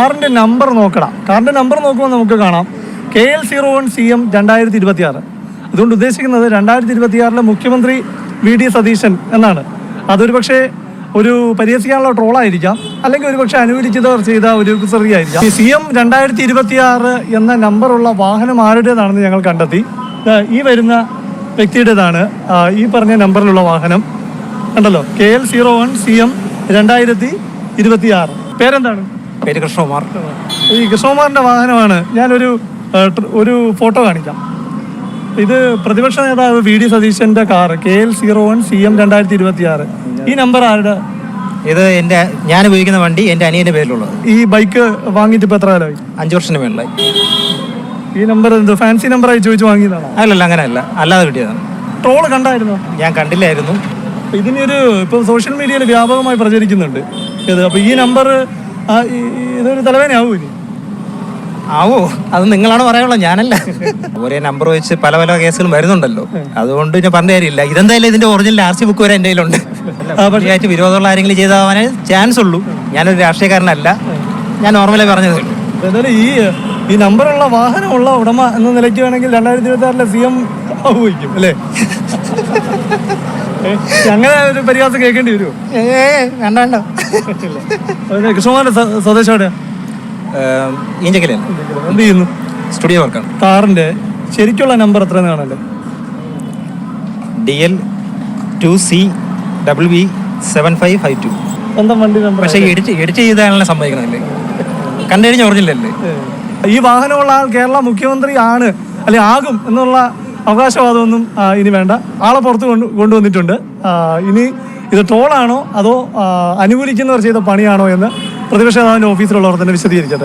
കാറിൻ്റെ നമ്പർ നോക്കണം. കാറിൻ്റെ നമ്പർ നോക്കുമ്പോൾ നമുക്ക് കാണാം KL01CM 2026. അതുകൊണ്ട് ഉദ്ദേശിക്കുന്നത് 2026 മുഖ്യമന്ത്രി VD സതീശൻ എന്നാണ്. അതൊരു പക്ഷേ ഒരു പരിഹസിക്കാനുള്ള ട്രോളായിരിക്കാം, അല്ലെങ്കിൽ ഒരുപക്ഷെ അനുകൂലിച്ചവർ ചെയ്ത ഒരു കുസൃതിയായിരിക്കാം. CM 2026 എന്ന നമ്പറുള്ള വാഹനം ആരുടേതാണെന്ന് ഞങ്ങൾ കണ്ടെത്തി. ഈ വരുന്ന വ്യക്തിയുടേതാണ് ഈ പറഞ്ഞ നമ്പറിലുള്ള വാഹനം. കണ്ടല്ലോ, KL01CM 2026. പേരെന്താണ്? പേര് കൃഷ്ണകുമാർ. ഈ കൃഷ്ണകുമാറിൻ്റെ വാഹനമാണ്. ഞാനൊരു ഫോട്ടോ കാണിക്കാം. ഇത് പ്രതിപക്ഷ നേതാവ് VD സതീശൻ്റെ കാർ KL01CM 2026. ഈ നമ്പർ ആരുടെ? ഇത് ഞാൻ ഉപയോഗിക്കുന്ന വണ്ടി എൻ്റെ അനിയൻ്റെ പേരിലുള്ളത്. ഈ ബൈക്ക് വാങ്ങിയിട്ട് ഇപ്പോൾ എത്ര കാലമായി? 5 വർഷത്തിന് മേളിലായി. ഈ നമ്പർ എന്ത് ഫാൻസി നമ്പറായി ചോദിച്ചു വാങ്ങിയതാണോ? അല്ലല്ല, അങ്ങനെയല്ല, അല്ലാതെ കിട്ടിയതാണ്. ട്രോള് കണ്ടായിരുന്നോ? ഞാൻ കണ്ടില്ലായിരുന്നു. ഇപ്പോൾ സോഷ്യൽ മീഡിയയിൽ വ്യാപകമായി പ്രചരിക്കുന്നുണ്ട് ഇത്. അപ്പോൾ ഈ നമ്പർ ഇതൊരു തലവേദനയാവൂ ഇനി? ആവോ, അത് നിങ്ങളാണ് പറയാനുള്ളത്, ഞാനല്ല. ഒരേ നമ്പർ വെച്ച് പല പല കേസുകളും വരുന്നുണ്ടല്ലോ, അതുകൊണ്ട് ഞാൻ പറഞ്ഞ കാര്യമില്ല. ഇതെന്തായാലും ഇതിന്റെ ഒറിജിനൽ RC ബുക്ക് വരെ എൻ്റെ കയ്യിലുണ്ട്. പക്ഷേ വിരോധമുള്ള ആരെങ്കിലും ചെയ്താവാനേ ചാൻസ് ഉള്ളൂ. ഞാനൊരു രാഷ്ട്രീയക്കാരനല്ല, ഞാൻ നോർമലായി പറഞ്ഞതേ ഉള്ളൂ. എന്തായാലും ഈ നമ്പറുള്ള വാഹനമുള്ള ഉടമ എന്ന നിലയ്ക്ക് വേണമെങ്കിൽ 2026 CM ആവുമായിരിക്കും അല്ലേ? അങ്ങനെ ഒരു പരിഹാസം കേൾക്കേണ്ടി വരുമോ? വേണ്ട. കൃഷ്ണകുമാറിന്റെ സ്വദേശം എവിടെയാ? ഈഞ്ചക്കലാണ്. എന്ത് ചെയ്യുന്നു? സ്റ്റുഡിയോ വർക്കാണ്. കാറിന്റെ ശരിക്കുള്ള നമ്പർ എത്ര കാണല്ലേ? DL 2CWV7552. സ്വന്തം വണ്ടി നമ്പർ. പക്ഷേ എഡിറ്റ് ചെയ്താണല്ലോ സംഭവിക്കണല്ലേ, കണ്ടു കഴിഞ്ഞ ഒറിജിനല്ലേ. ഈ വാഹനമുള്ള ആൾ കേരള മുഖ്യമന്ത്രി ആണ് അല്ലെ ആകും എന്നുള്ള അവകാശവാദമൊന്നും ഇനി വേണ്ട. ആളെ പുറത്ത് കൊണ്ടുവന്നിട്ടുണ്ട്. ഇനി ഇത് ട്രോളാണോ അതോ അനുകൂലിക്കുന്നവർ ചെയ്ത പണിയാണോ എന്ന് പ്രതിപക്ഷ നേതാവിൻ്റെ ഓഫീസിലുള്ളവർ തന്നെ വിശദീകരിക്കട്ടെ.